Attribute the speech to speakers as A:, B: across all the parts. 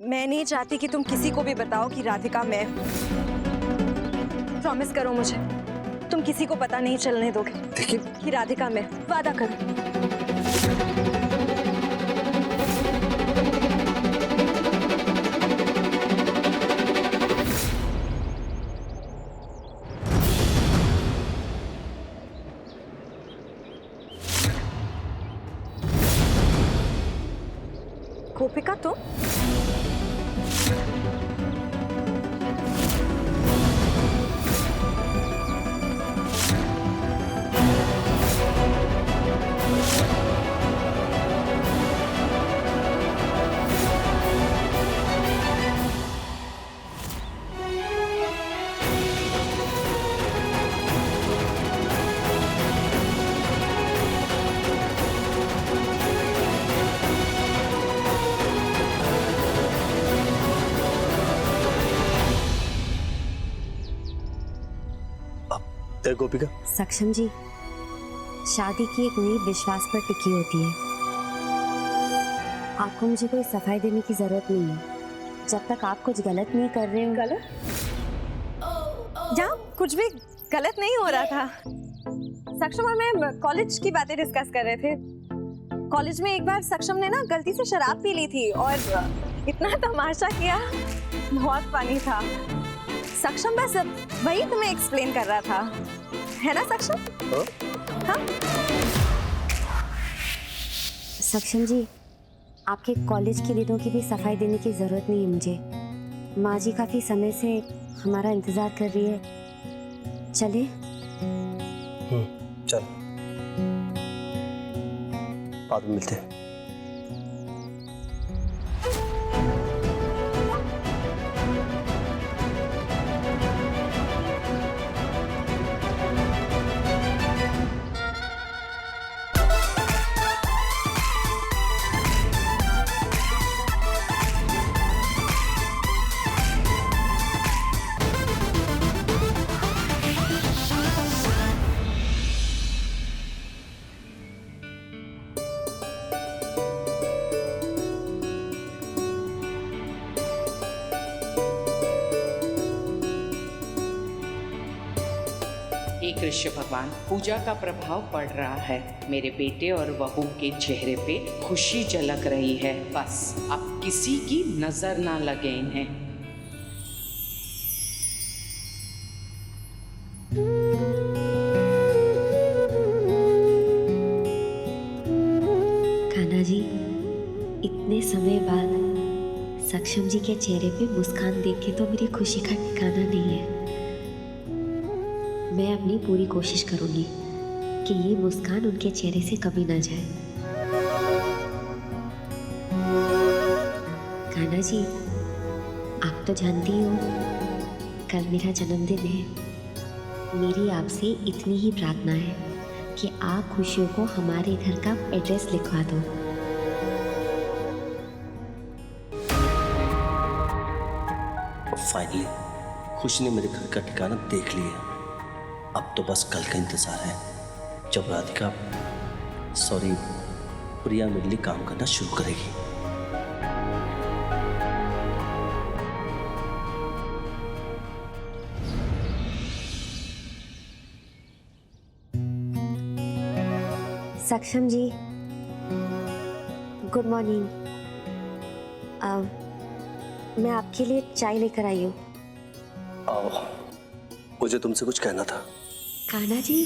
A: मैं नहीं चाहती कि तुम किसी को भी बताओ कि राधिका मैं। प्रॉमिस करो मुझे, तुम किसी को पता नहीं चलने दोगे।
B: देखिए
A: कि राधिका मैं, वादा करो। गोपिका तुम?
B: गोपिका।
C: सक्षम जी, शादी की एक नींव विश्वास पर टिकी होती है। आपको मुझे कोई सफाई देने की जरूरत नहीं है। जब तक आप कुछ गलत नहीं कर रहे हो।
A: गलत? यहाँ कुछ भी गलत नहीं हो रहा था। सक्षम और मैं कॉलेज की बातें डिस्कस कर रहे थे। कॉलेज में एक बार सक्षम ने ना गलती से शराब पी ली थी और इतना तमाशा किया, बहुत फनी था। सक्षम बस वही तुम्हें एक्सप्लेन कर रहा था, है ना सक्षम? हाँ?
C: सक्षम जी, आपके कॉलेज के दिनों की भी सफाई देने की जरूरत नहीं है मुझे। माँ जी काफी समय से हमारा इंतजार कर रही है। चले?
B: चल, बाद में मिलते हैं।
D: हे कृष्ण भगवान, पूजा का प्रभाव पड़ रहा है। मेरे बेटे और बहू के चेहरे पे खुशी झलक रही है। बस अब किसी की नजर ना लगे इन्हें।
C: कान्हा जी, इतने समय बाद सक्षम जी के चेहरे पे मुस्कान देख के तो मेरी खुशी का ठिकाना नहीं है। मैं अपनी पूरी कोशिश करूंगी कि ये मुस्कान उनके चेहरे से कभी ना जाए। कान्हा जी, आप तो जानती हो कल मेरा जन्मदिन है। मेरी आपसे इतनी ही प्रार्थना है कि आप खुशियों को हमारे घर का एड्रेस लिखवा दो।
B: फाइनली खुशी ने मेरे घर का ठिकाना देख लिया। अब तो बस कल का इंतजार है जब राधिका प्रिया मेरे लिए काम करना शुरू करेगी।
C: सक्षम जी, गुड मॉर्निंग। मैं आपके लिए चाय लेकर आई हूँ।
B: मुझे तुमसे कुछ कहना था।
C: कान्हा जी,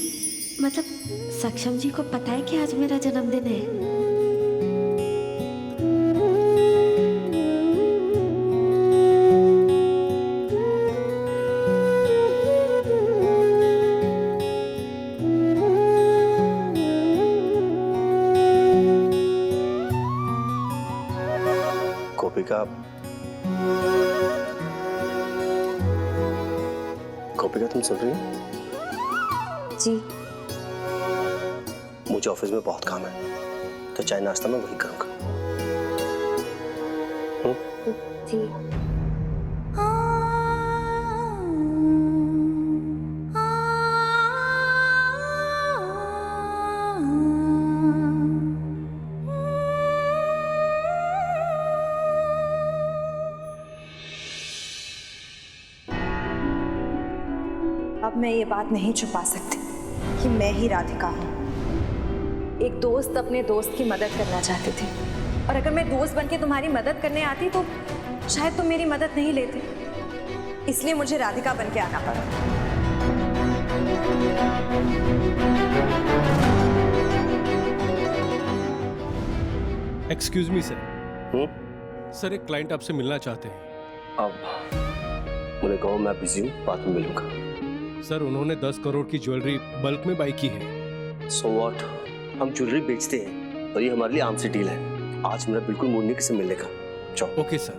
C: मतलब सक्षम जी को पता है कि आज मेरा जन्मदिन है?
B: गोपिका, गोपिका तुम सुन रही हो?
C: जी।
B: मुझे ऑफिस में बहुत काम है, तो चाय नाश्ता मैं वही करूंगा।
C: जी।
A: अब मैं ये बात नहीं छुपा सकती कि मैं ही राधिका हूँ। एक दोस्त अपने दोस्त की मदद करना चाहते थे, और अगर मैं दोस्त बनके तुम्हारी मदद करने आती तो शायद तुम मेरी मदद नहीं लेते, इसलिए मुझे राधिका बनके आना पड़ा।
E: Excuse me sir. सर, एक क्लाइंट आपसे मिलना चाहते हैं।
B: अब उन्हें कहो मैं बिजी हूँ, बाद में मिलूंगा।
E: सर, उन्होंने 10 करोड़ की ज्वेलरी बल्क में बाई की है।
B: सो व्हाट, हम ज्वेलरी बेचते हैं और ये हमारे लिए आम सी डील है। आज मेरा बिल्कुल मूड नहीं किसी मिलने का। जाओ।
E: Okay sir.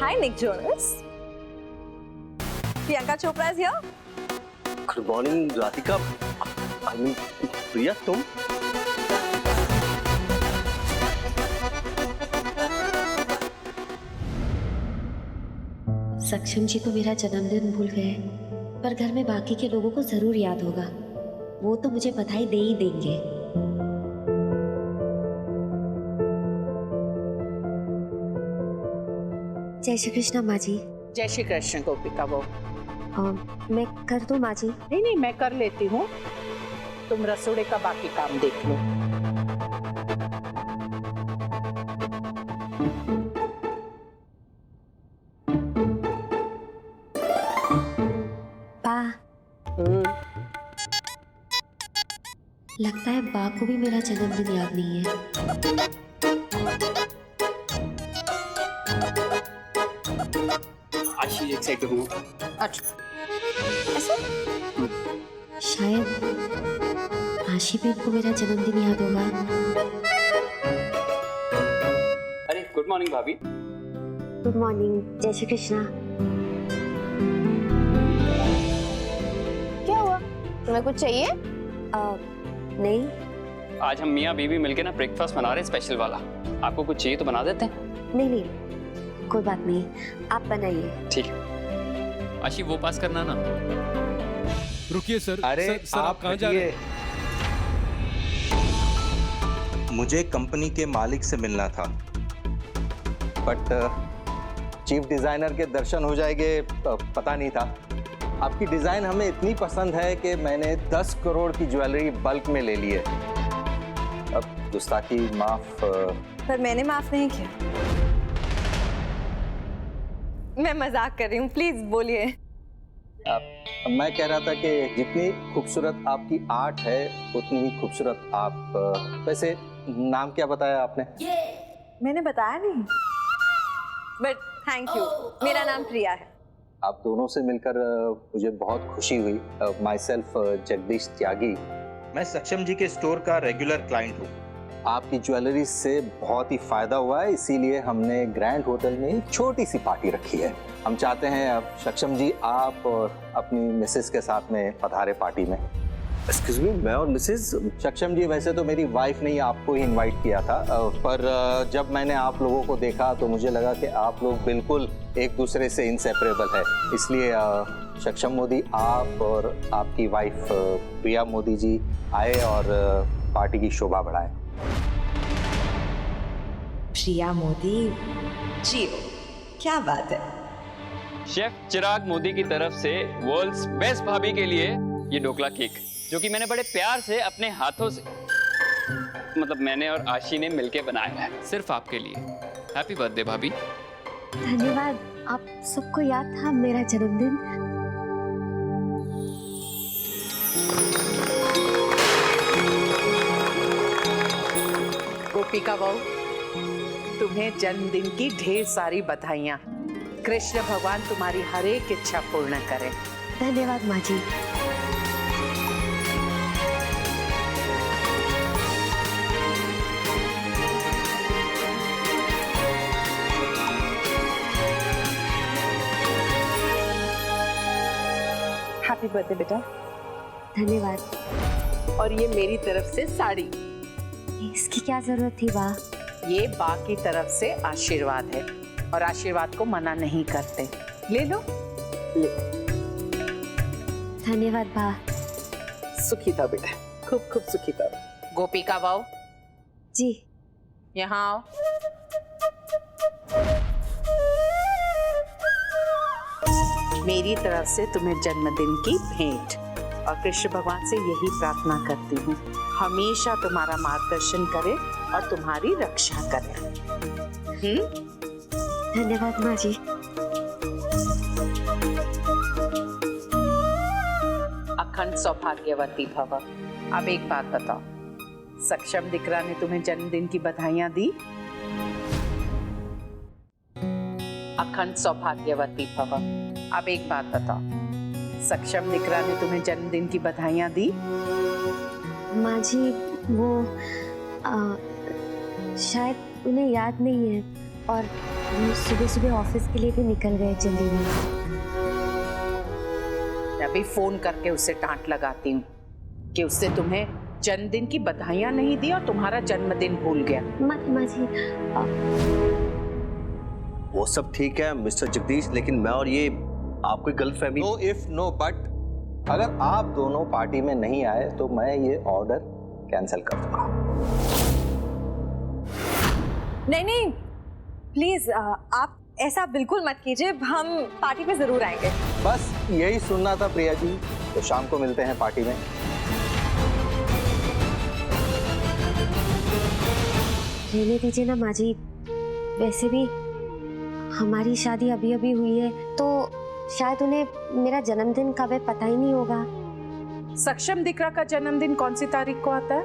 A: Hi Nick Jonas, Priyanka Chopra is here.
B: Good morning Radhika. I mean Priya, तुम?
C: सक्षम जी तो मेरा जन्मदिन भूल गए, पर घर में बाकी के लोगों को जरूर याद होगा। वो तो मुझे बधाई दे ही देंगे। जय श्री कृष्ण माँ जी।
D: जय श्री कृष्ण गोपिका बहू।
C: मैं कर दूं माँ जी?
D: नहीं नहीं, मैं कर लेती हूँ, तुम रसोड़े का बाकी काम देख लो।
C: बा, लगता है बा को भी मेरा जन्मदिन याद नहीं है।
F: आशी एक साइड पे हूँ।
D: अच्छा,
C: शायद आशी भी को मेरा जन्मदिन याद होगा।
F: अरे गुड मॉर्निंग भाभी।
C: Good morning. जय श्री कृष्णा।
G: क्या हुआ, तुम्हें कुछ चाहिए?
C: नहीं।
F: आज हम मियाँ बीवी मिलके ना ब्रेकफास्ट बना रहे हैं स्पेशल वाला। आपको कुछ चाहिए तो बना देते हैं।
C: नहीं नहीं, कोई बात नहीं, आप बनाइए।
F: ठीक है। आशी वो पास करना ना।
E: रुकिए सर।
H: अरे
E: सर आप कहाँ जा रहे हैं?
H: मुझे कंपनी के मालिक से मिलना था, बट चीफ डिजाइनर के दर्शन हो जाएंगे पता नहीं था। आपकी डिजाइन हमें इतनी पसंद है कि मैंने 10 करोड़ की ज्वेलरी बल्क में ले ली है। अब गुस्ताखी माफ।
A: पर मैंने माफ नहीं किया। मैं मजाक कर रही हूँ, प्लीज बोलिए।
H: मैं कह रहा था कि जितनी खूबसूरत आपकी आर्ट है उतनी ही खूबसूरत आप। वैसे नाम क्या बताया आपने?
A: मैंने बताया नहीं, बट थैंक यू। मेरा नाम प्रिया है।
H: आप दोनों से मिलकर मुझे बहुत खुशी हुई। माई सेल्फ जगदीश त्यागी। मैं सक्षम जी के स्टोर का रेगुलर क्लाइंट हूँ। आपकी ज्वेलरी से बहुत ही फायदा हुआ है, इसीलिए हमने ग्रैंड होटल में एक छोटी सी पार्टी रखी है। हम चाहते हैं अब सक्षम जी आप और अपनी मिसेस के साथ में पधारे पार्टी में।
B: एक्सक्यूज मी, मैं और मिसेस?
H: सक्षम जी वैसे तो मेरी वाइफ ने ही आपको ही इनवाइट किया था, पर जब मैंने आप लोगों को देखा तो मुझे लगा कि आप लोग बिल्कुल एक दूसरे से इंसेपरेबल है, इसलिए सक्षम मोदी आप और आपकी वाइफ प्रिया मोदी जी आए और पार्टी की शोभा बढ़ाए।
A: प्रिया मोदी जी, क्या बात है।
F: शेफ चिराग मोदी की तरफ से वर्ल्ड्स बेस्ट भाभी के लिए ये ढोकला केक, जो कि मैंने बड़े प्यार से अपने हाथों से, मतलब मैंने और आशी ने मिलके बनाया है, सिर्फ आपके लिए। हैप्पी बर्थडे भाभी।
C: धन्यवाद। आप सबको याद था मेरा जन्मदिन।
D: गोपिका बहू, तुम्हें जन्मदिन की ढेर सारी बधाइयाँ। कृष्ण भगवान तुम्हारी हर एक इच्छा पूर्ण करें।
C: धन्यवाद माँ जी।
D: हैप्पी बर्थडे बेटा।
C: धन्यवाद।
D: और ये मेरी तरफ से साड़ी।
C: इसकी क्या जरूरत थी बा?
D: ये बा की तरफ से आशीर्वाद है, और आशीर्वाद को मना नहीं करते। ले लो।
C: धन्यवाद बा।
D: सुखी था बेटा, खूब खूब सुखी था। गोपिका बहू
C: जी।
D: यहाँ आओ। मेरी तरफ से तुम्हें जन्मदिन की भेंट। और कृष्ण भगवान से यही प्रार्थना करती हूँ, हमेशा तुम्हारा मार्गदर्शन करे और तुम्हारी रक्षा करे।
C: धन्यवाद माँ जी।
D: अखंड सौभाग्यवती भव। अब एक बात बताओ, सक्षम दिकरा ने तुम्हें जन्मदिन की बधाइयां दी? अखंड सौभाग्यवती भव। अब एक बात बताओ, सक्षम दिकरा ने तुम्हें जन्मदिन की बधाइयां दी?
C: माँ जी वो शायद उन्हें याद नहीं है और वो सुबह सुबह ऑफिस के लिए भी निकल गए जल्दी में।
D: मैं अभी फोन करके उससे डांट लगाती हूँ कि उससे तुम्हें जन्मदिन की बधाइयां नहीं दी और तुम्हारा जन्मदिन भूल गया।
C: माँ जी
B: वो सब ठीक है मिस्टर जगदीश, लेकिन मैं और ये आपकी गलतफहमी।
H: नो इफ नो बट, अगर आप दोनों पार्टी में नहीं आए तो मैं ये ऑर्डर कैंसिल कर दूंगा।
A: नहीं नहीं, प्लीज आप ऐसा बिल्कुल मत कीजिए, हम पार्टी पे जरूर आएंगे।
H: बस यही सुनना था प्रिया जी, तो शाम को मिलते हैं पार्टी में।
C: रहने दीजिए ना माँ जी, वैसे भी हमारी शादी अभी अभी हुई है तो शायद उन्हें मेरा जन्मदिन कब है पता ही नहीं होगा।
D: सक्षम दिकरा का जन्मदिन कौन सी तारीख को आता है?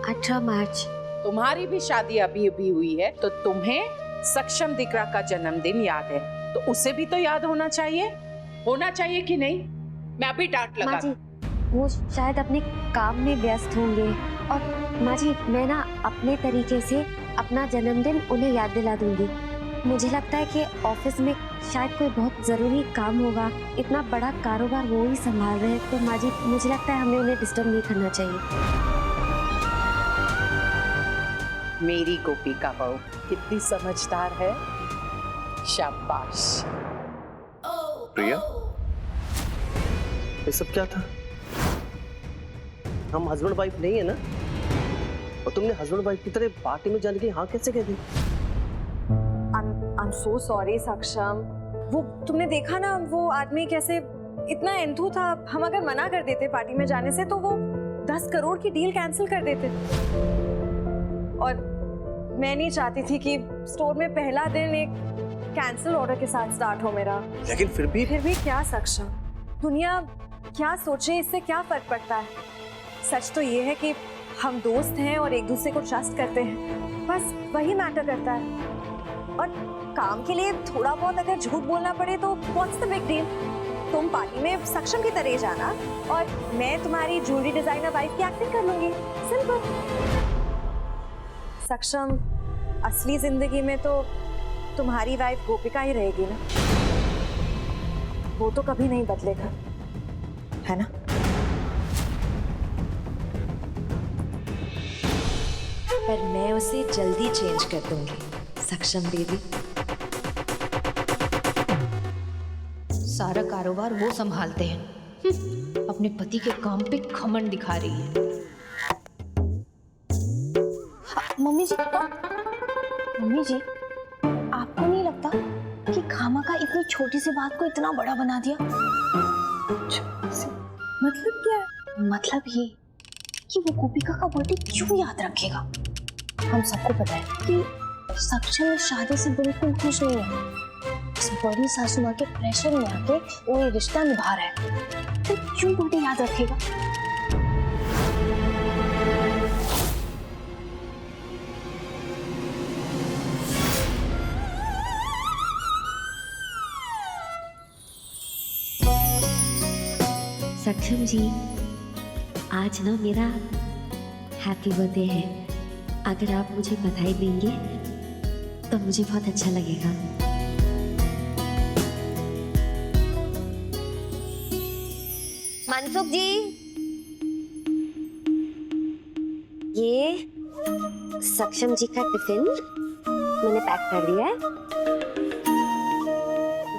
C: 18 मार्च।
D: तुम्हारी भी शादी अभी अभी हुई है तो तुम्हें सक्षम दिकरा का जन्मदिन याद है, तो उसे भी तो याद होना चाहिए कि नहीं? मैं अभी डांट लगा।
C: माँ जी वो शायद अपने काम में व्यस्त होंगे और माँ जी मैं ना अपने तरीके से अपना जन्मदिन उन्हें याद दिला दूंगी। मुझे लगता है कि ऑफिस में शायद कोई बहुत जरूरी काम होगा, इतना बड़ा कारोबार वो ही संभाल रहे हैं, तो माँ जी मुझे लगता है हमें उन्हें डिस्टर्ब नहीं करना चाहिए।
D: मेरी गोपिका बहू कितनी समझदार है, शाबाश।
B: प्रिया, ये सब क्या था? हम हस्बैंड वाइफ नहीं है ना? और तुमने हस्बैंड वाइफ की तरह पार्टी में जाने की हाँ कैसे कह दी?
A: I'm so sorry सक्षम, वो तुमने देखा ना वो आदमी कैसे इतना एंथू था। हम अगर मना कर देते पार्टी में जाने से तो वो 10 करोड़ की डील कैंसिल कर देते। और मैं नहीं चाहती थी कि स्टोर में पहला दिन एक कैंसिल ऑर्डर के साथ स्टार्ट हो मेरा।
B: लेकिन फिर भी
A: क्या सक्षम, दुनिया क्या सोचे इससे क्या फर्क पड़ता है? सच तो ये है कि हम दोस्त हैं और एक दूसरे को ट्रस्ट करते हैं, बस वही मैटर करता है। और काम के लिए थोड़ा बहुत अगर झूठ बोलना पड़े तो व्हाट्स द बिग डील? तुम पार्टी में सक्षम की तरह जाना और मैं तुम्हारी ज्वेलरी डिजाइनर वाइफ की एक्टिंग कर लूंगी, सिंपल। सक्षम, असली जिंदगी में तो तुम्हारी वाइफ गोपिका ही रहेगी ना, वो तो कभी नहीं बदलेगा, है ना?
G: पर मैं उसे जल्दी चेंज कर दूंगी, सक्षम बेबी।
I: सारा कारोबार वो संभालते हैं। अपने पति के काम पे घमंड दिखा रही है।
J: मम्मी जी आपको नहीं लगता कि खामा का इतनी छोटी सी बात को इतना बड़ा बना दिया? मतलब क्या है? मतलब ये कि वो गोपिका का बर्थडे क्यों याद रखेगा? हम सबको पता है कि सक्षम इस शादी से बिल्कुल खुश नहीं है। इस बड़ी सासू माँ के प्रेशर में आके वो ये रिश्ता निभा रहा है, तो क्यों बर्थडे याद रखेगा?
C: सक्षम जी आज ना मेरा हैप्पी बर्थडे है, अगर आप मुझे बधाई देंगे तो मुझे बहुत अच्छा लगेगा। मनसुख जी, ये सक्षम जी का टिफिन मैंने पैक कर दिया है,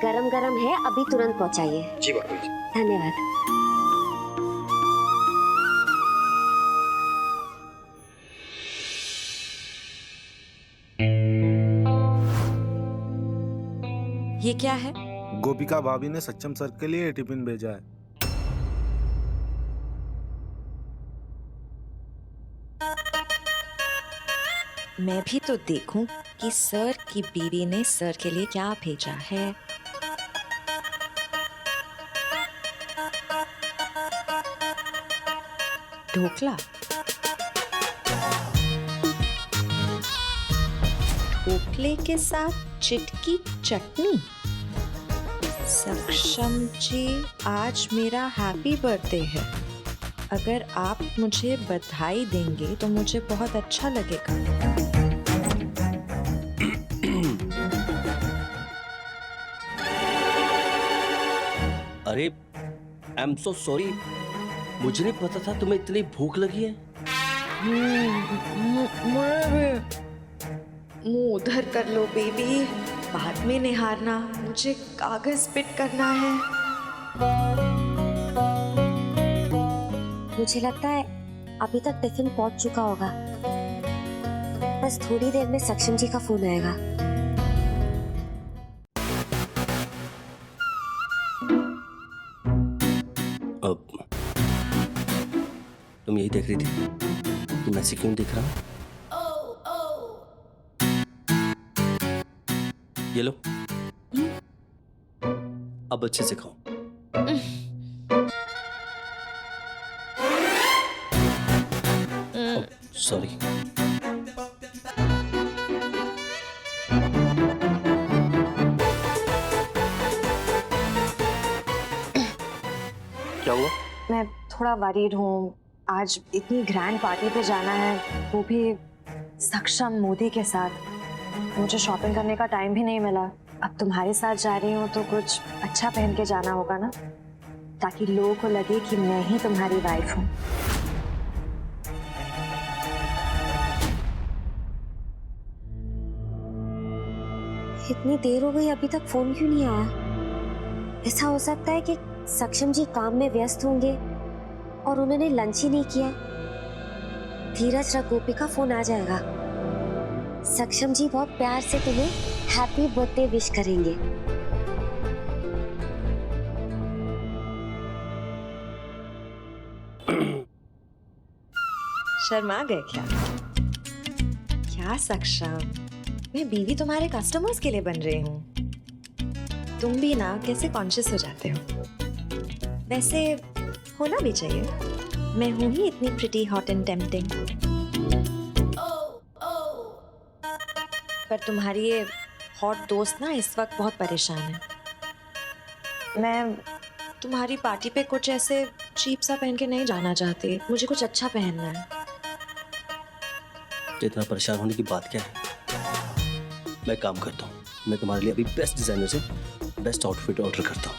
C: गरम गरम है, अभी तुरंत पहुंचाइए।
B: जी बाबू जी।
C: धन्यवाद।
G: ये क्या है?
K: गोपिका भाभी ने सक्षम सर के लिए टिफिन भेजा है।
G: मैं भी तो देखूं कि सर की बीवी ने सर के लिए क्या भेजा है। ढोकला, ढोकले के साथ चिटकी चटनी। सक्षम जी, आज मेरा हैप्पी बर्थडे है। अगर आप मुझे बधाई देंगे तो मुझे बहुत अच्छा लगेगा।
B: अरे आई एम सो सॉरी, मुझे नहीं पता था तुम्हें इतनी भूख लगी है।
G: मुंह उधर कर लो बेबी, बाद में निहारना, मुझे कागज पिट करना है।
C: मुझे लगता है अभी तक टिफिन पहुंच चुका होगा। बस थोड़ी देर में सक्षम जी का फोन आएगा।
B: अब तुम यही देख रही थी कि मैं से क्यों दिख रहा? ये लो, अब अच्छे से खाओ। सॉरी। क्या हुआ?
A: मैं थोड़ा वरीड हूँ। आज इतनी ग्रैंड पार्टी पे जाना है, वो भी सक्षम मोदी के साथ। मुझे शॉपिंग करने का टाइम भी नहीं मिला। अब तुम्हारे साथ जा रही हूँ तो कुछ अच्छा पहन के जाना होगा ना, ताकि लोगों को लगे कि मैं ही तुम्हारी वाइफ हूँ।
C: इतनी देर हो गई, अभी तक फोन क्यों नहीं आया? ऐसा हो सकता है कि सक्षम जी काम में व्यस्त होंगे और उन्होंने लंच ही नहीं किया। धीरज रख, गोपिका फोन आ जाएगा। सक्षम जी बहुत प्यार से तुम्हें हैप्पी बर्थडे विश करेंगे।
G: शर्मा गए क्या? क्या सक्षम, मैं बीवी तुम्हारे कस्टमर्स के लिए बन रही हूँ। तुम भी ना कैसे कॉन्शियस हो जाते हो। वैसे होना भी चाहिए, मैं हूँ ही इतनी प्रिटी, हॉट एंड टेम्पटिंग। पर तुम्हारी ये हॉट दोस्त ना इस वक्त बहुत परेशान है। मैं तुम्हारी पार्टी पे कुछ ऐसे चीप सा पहन के नहीं जाना चाहती, मुझे कुछ अच्छा पहनना है।
B: इतना परेशान होने की बात क्या है? मैं काम करता हूँ, मैं तुम्हारे लिए अभी बेस्ट डिजाइनर से बेस्ट आउटफिट ऑर्डर करता हूँ।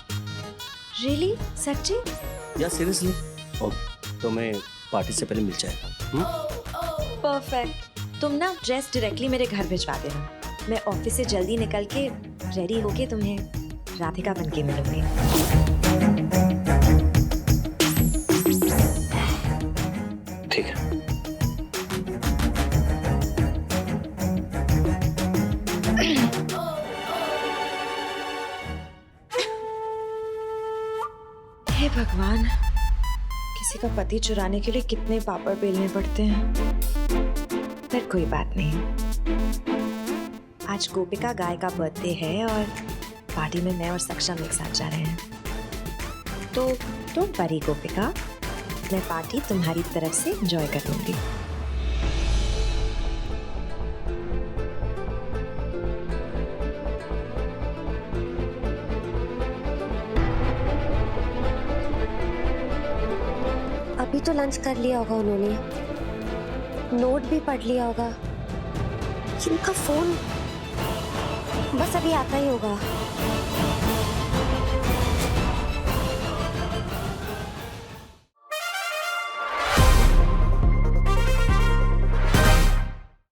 G: रियली? सच्ची?
B: या सीरियसली? और तुम्हें पार्टी से पहले मिल जाएगा।
G: परफेक्ट। तुम ना ड्रेस डायरेक्टली मेरे घर भिजवा देना। मैं ऑफिस से जल्दी निकल के रेडी होके तुम्हें राधिका बन के मिलूंगी।
B: ठीक है।
G: हे भगवान, किसी का पति चुराने के लिए कितने पापड़ बेलने पड़ते हैं। पर कोई बात नहीं, आज गोपिका गाय का बर्थडे है और पार्टी में मैं और सक्षम एक साथ जा रहे हैं। तो डोंट वरी गोपिका, मैं पार्टी तुम्हारी तरफ से एंजॉय कर लूंगी।
C: अभी तो लंच कर लिया होगा उन्होंने, नोट भी पढ़ लिया होगा। उनका फोन बस अभी आता ही होगा।